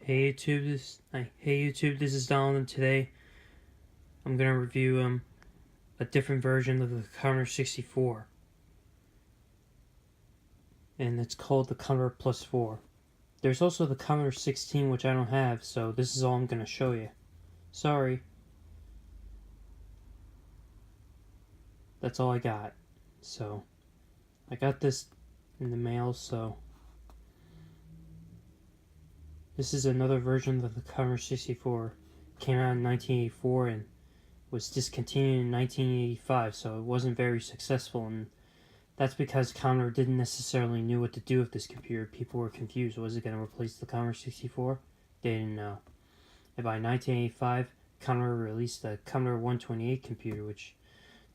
Hey YouTube, this is Donald, and today I'm gonna review a different version of the Commodore 64, and it's called the Commodore Plus 4. There's also the Commodore 16, which I don't have, so this is all I'm gonna show you. Sorry. That's all I got. So I got this in the mail, so this is another version of the Commodore 64. It came out in 1984 and was discontinued in 1985, so it wasn't very successful, and that's because Commodore didn't necessarily knew what to do with this computer. People were confused. Was it going to replace the Commodore 64? They didn't know. And by 1985, Commodore released the Commodore 128 computer, which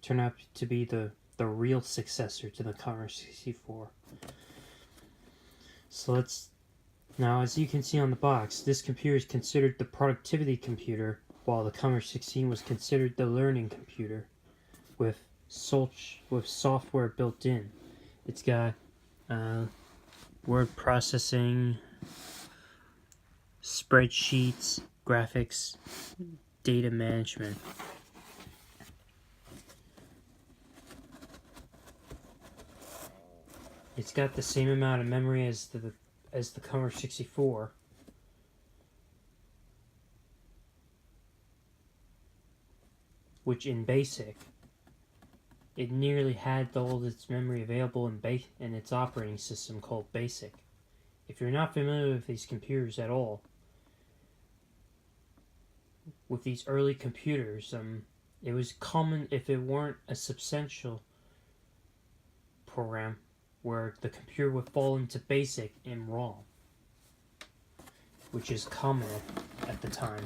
turned out to be the real successor to the Commodore 64. So now, as you can see on the box, this computer is considered the productivity computer, while the Commodore 16 was considered the learning computer, with software built in. It's got word processing, spreadsheets, graphics, data management. It's got the same amount of memory as the Commodore 64. Which in BASIC, it nearly had all its memory available in its operating system called BASIC. If you're not familiar with these computers at all, with these early computers, it was common, if it weren't a substantial program, where the computer would fall into BASIC in ROM, which is common at the time.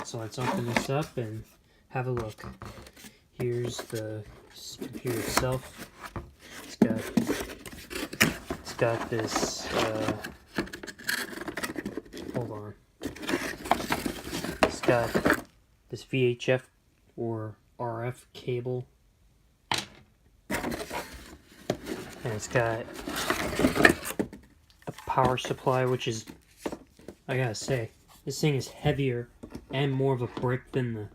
So let's open this up and have a look. Here's the computer itself. It's got this, hold on. It's got this VHF or RF cable. And it's got a power supply, which is, I gotta say, this thing is heavier and more of a brick than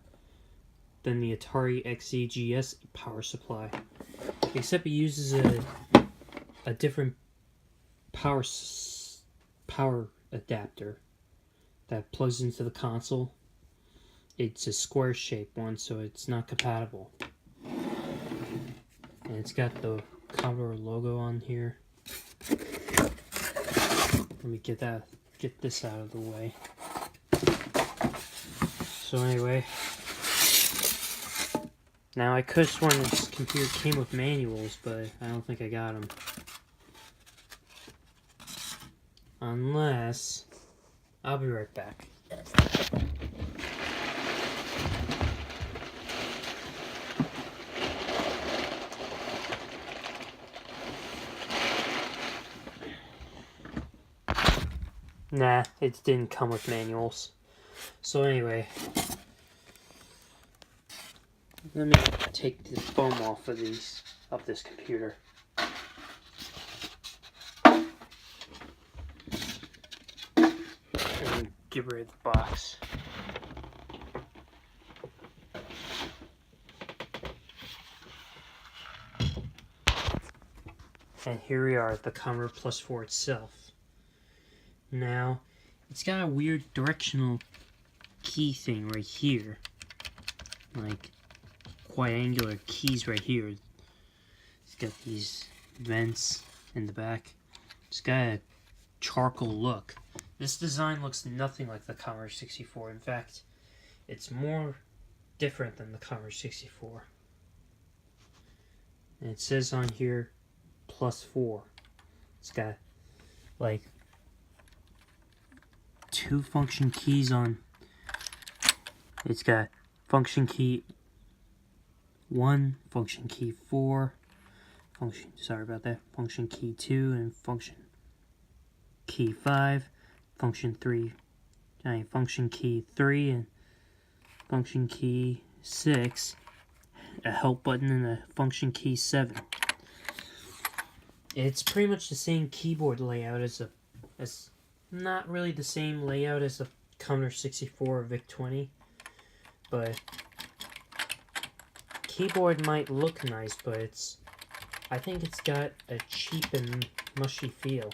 the Atari XEGS power supply, except it uses a different power adapter that plugs into the console. It's a square shaped one, so it's not compatible, and it's got the Commodore logo on here. Let me get this out of the way. So anyway, now I could have sworn this computer came with manuals, but I don't think I got them. Unless, I'll be right back. Nah, it didn't come with manuals. So anyway, let me take the foam off of this computer. And get rid of the box. And here we are, the Commodore Plus 4 itself. Now, it's got a weird directional key thing right here. Like, quite angular keys right here. It's got these vents in the back. It's got a charcoal look. This design looks nothing like the Commodore 64. In fact, it's more different than the Commodore 64. And it says on here, Plus 4. It's got, like, 2 function keys on. It's got function key 1, function key 4, function key 2, and function key 5, function key 3, and function key 6, a help button, and a function key 7. It's pretty much the same keyboard layout as not really the same layout as the Commodore 64 or VIC-20, but keyboard might look nice, but I think it's got a cheap and mushy feel.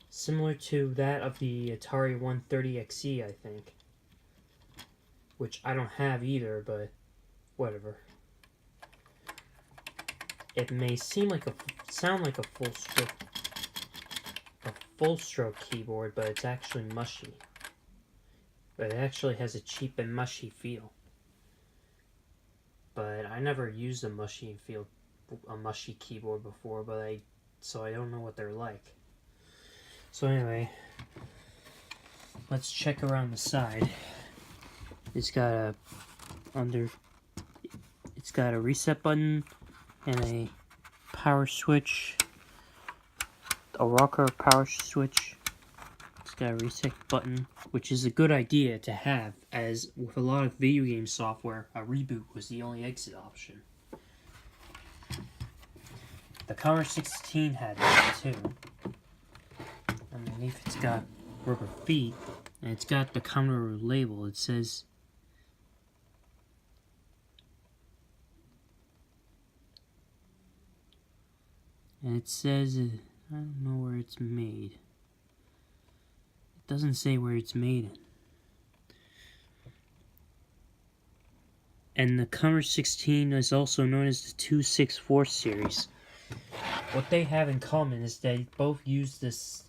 Similar to that of the Atari 130XE, I think. Which I don't have either, but whatever. It may sound like a full stroke keyboard, but it's actually mushy. But it actually has a cheap and mushy feel. But I never used a mushy keyboard before, so I don't know what they're like. So anyway, let's check around the side. It's got a reset button and a power switch, a rocker power switch. It's got a reset button, which is a good idea to have, as with a lot of video game software, a reboot was the only exit option. The Commodore 16 had that too. Underneath it's got rubber feet, and it's got the Commodore label. It says I don't know where it's made. It doesn't say where it's made in. And the Commodore 16 is also known as the 264 series. What they have in common is they both use this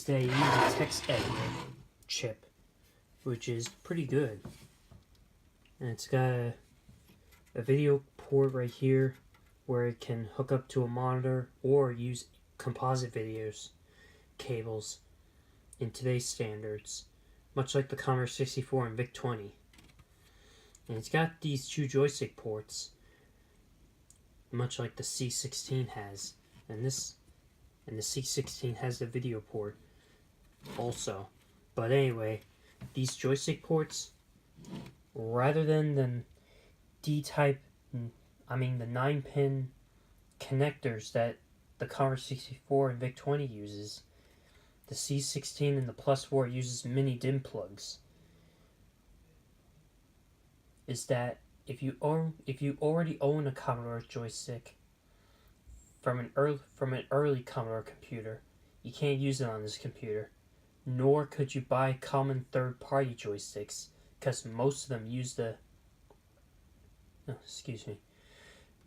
they use a text editor chip, which is pretty good. And it's got a video port right here where it can hook up to a monitor or use composite videos cables in today's standards, much like the Commodore 64 and VIC-20. And it's got these two joystick ports, much like the C16 has, and the C16 has the video port also. But anyway, these joystick ports, rather than the the 9-pin connectors that the Commodore 64 and VIC-20 uses, the C16 and the Plus 4 uses mini DIMM plugs. Is that if you already own a Commodore joystick from an early Commodore computer, you can't use it on this computer. Nor could you buy common third-party joysticks, because most of them use the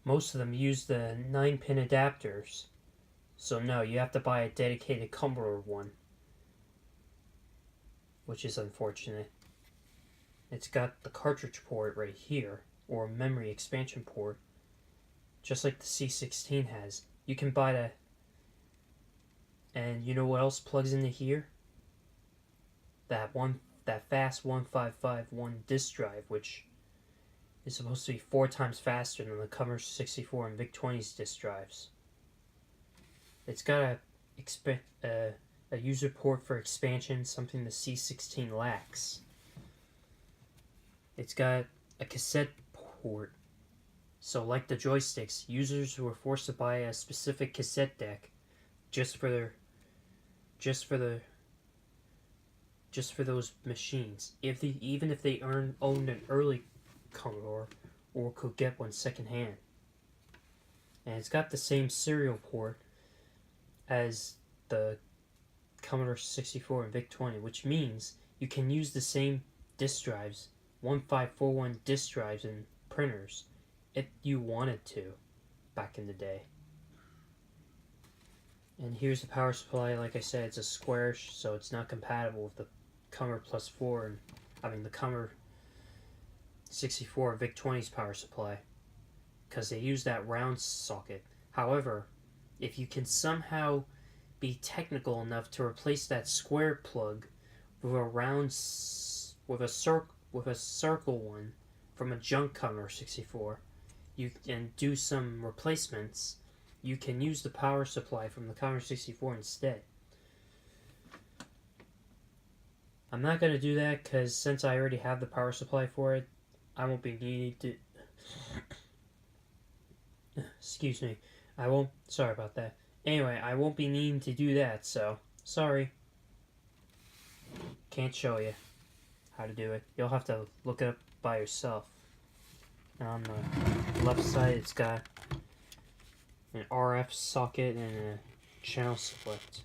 9-pin adapters. So no, you have to buy a dedicated Commodore one, which is unfortunate. It's got the cartridge port right here, or memory expansion port, just like the C16 has. You can buy that. And you know what else plugs into here? That fast 1551 disk drive, which is supposed to be 4 times faster than the Commodore 64 and VIC-20's disk drives. It's got a user port for expansion, something the C16 lacks. It's got a cassette port. So like the joysticks, users who are forced to buy a specific cassette deck just for those machines, even if they owned an early Commodore or could get one secondhand. And it's got the same serial port as the Commodore 64 and VIC-20, which means you can use the same disk drives, 1541 disk drives and printers, if you wanted to, back in the day. And here's the power supply. Like I said, it's a square, so it's not compatible with the Commodore Plus 4 the Commodore 64 and VIC-20's power supply, because they use that round socket. However, if you can somehow be technical enough to replace that square plug with a circle one from a junk Commodore 64, you can do some replacements. You can use the power supply from the Commodore 64 instead. I'm not going to do that because since I already have the power supply for it, I won't be needing to I won't. Sorry about that. Anyway, I won't be needing to do that, so sorry. Can't show you how to do it. You'll have to look it up by yourself. And on the left side, it's got an RF socket and a channel select.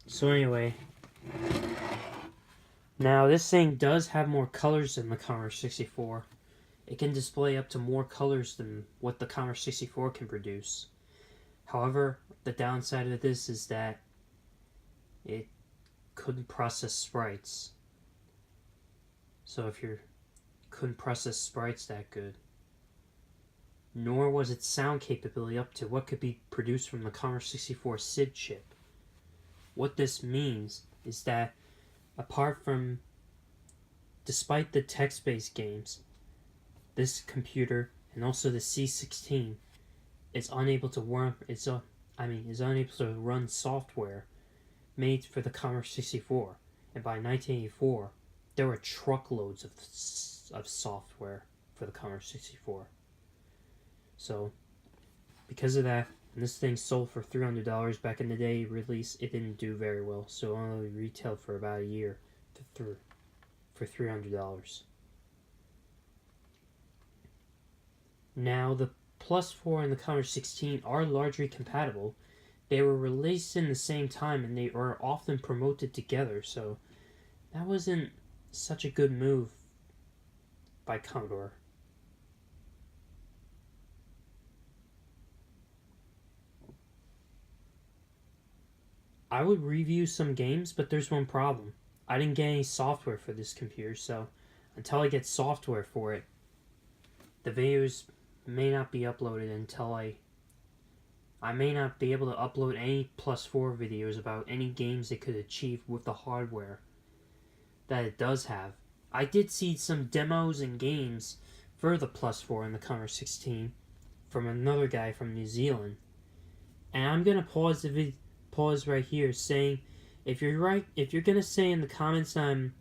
So anyway, now this thing does have more colors than the Commodore 64. It can display up to more colors than what the Commodore 64 can produce. However, the downside of this is that it couldn't process sprites. So if you couldn't process sprites that good, nor was its sound capability up to what could be produced from the Commodore 64 SID chip. What this means is that despite the text-based games, this computer and also the C16 is unable to run software made for the Commodore 64. And by 1984, there were truckloads of software for the Commodore 64. So, because of that, and this thing sold for $300 back in the day release, it didn't do very well. So it only retailed for about a year for $300. Now, the Plus 4 and the Commodore 16 are largely compatible. They were released in the same time and they are often promoted together, so that wasn't such a good move by Commodore. I would review some games, but there's one problem. I didn't get any software for this computer, so until I get software for it, the videos may not be uploaded until I may not be able to upload any Plus 4 videos about any games it could achieve with the hardware that it does have. I did see some demos and games for the Plus 4 and the Commodore 16 from another guy from New Zealand. And I'm going to pause right here saying, if you're going to say in the comments I'm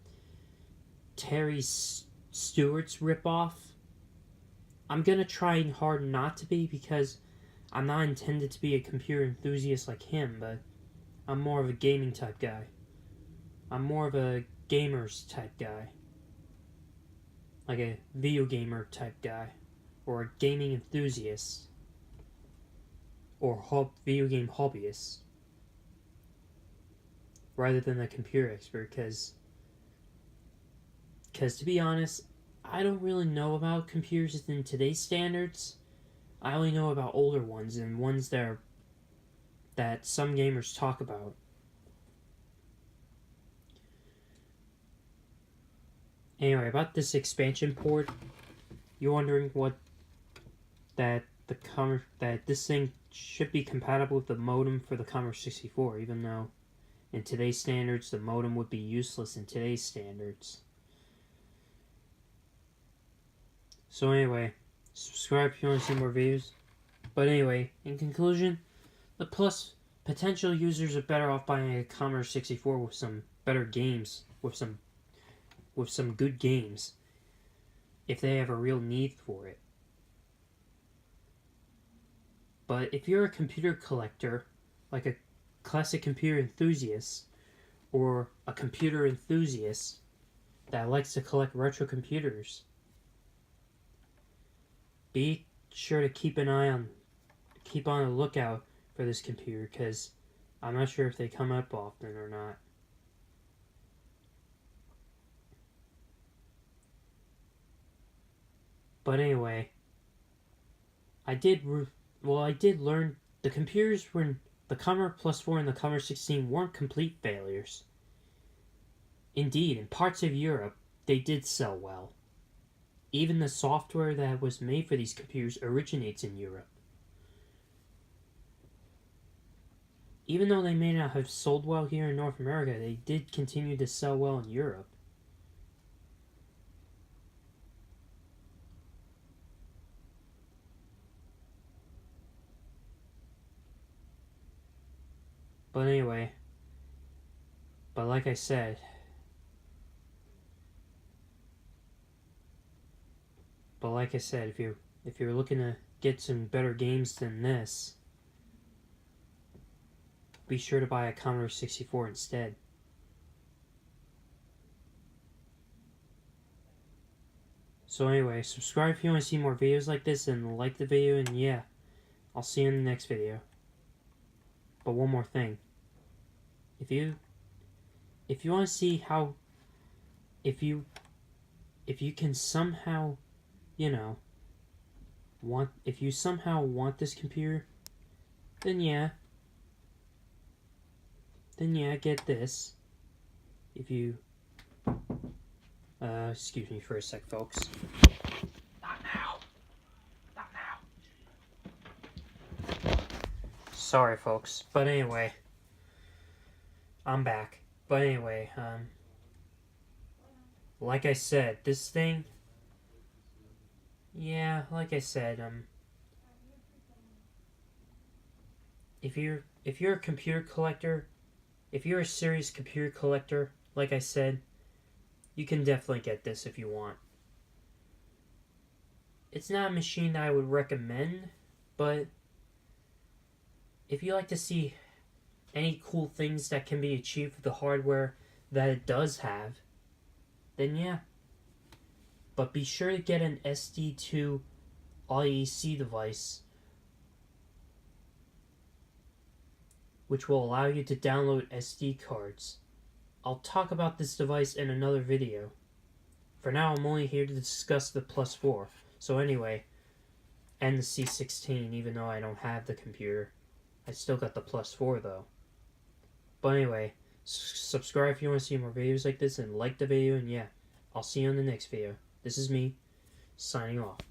Terry Stewart's ripoff, I'm going to try hard not to be, because I'm not intended to be a computer enthusiast like him, but I'm more of a gaming type guy. I'm more of a gamers type guy. Like a video gamer type guy. Or a gaming enthusiast. Or video game hobbyist. Rather than a computer expert, because to be honest, I don't really know about computers in today's standards. I only know about older ones and ones that some gamers talk about. Anyway, about this expansion port, you're wondering that this thing should be compatible with the modem for the Commodore 64, even though in today's standards the modem would be useless in today's standards. So anyway, subscribe if you want to see more videos. But anyway, in conclusion, the Plus potential users are better off buying a Commodore 64 with some better games, with some good games, if they have a real need for it. But if you're a computer collector, like a classic computer enthusiast, or a computer enthusiast that likes to collect retro computers, be sure to keep on the lookout for this computer, because I'm not sure if they come up often or not. But anyway, I did learn the computers were the Commodore Plus 4 and the Commodore 16 weren't complete failures. Indeed, in parts of Europe, they did sell well. Even the software that was made for these computers originates in Europe. Even though they may not have sold well here in North America, they did continue to sell well in Europe. But anyway, like I said, But like I said, if you're looking to get some better games than this, be sure to buy a Commodore 64 instead. So anyway, subscribe if you want to see more videos like this, and like the video, and yeah, I'll see you in the next video. But one more thing. If you want to see how, if you can somehow, if you somehow want this computer, then yeah, get this. If you, excuse me for a sec, folks. Not now. Not now. Sorry, folks. But anyway, I'm back. But anyway, like I said, this thing, yeah, like I said, if you're a computer collector, if you're a serious computer collector, like I said, you can definitely get this if you want. It's not a machine that I would recommend, but if you like to see any cool things that can be achieved with the hardware that it does have, then yeah. But be sure to get an SD2 IEC device, which will allow you to download SD cards. I'll talk about this device in another video. For now, I'm only here to discuss the Plus 4. So anyway, and the C16, even though I don't have the computer. I still got the Plus 4 though. But anyway, subscribe if you want to see more videos like this, and like the video, and yeah, I'll see you in the next video. This is me, signing off.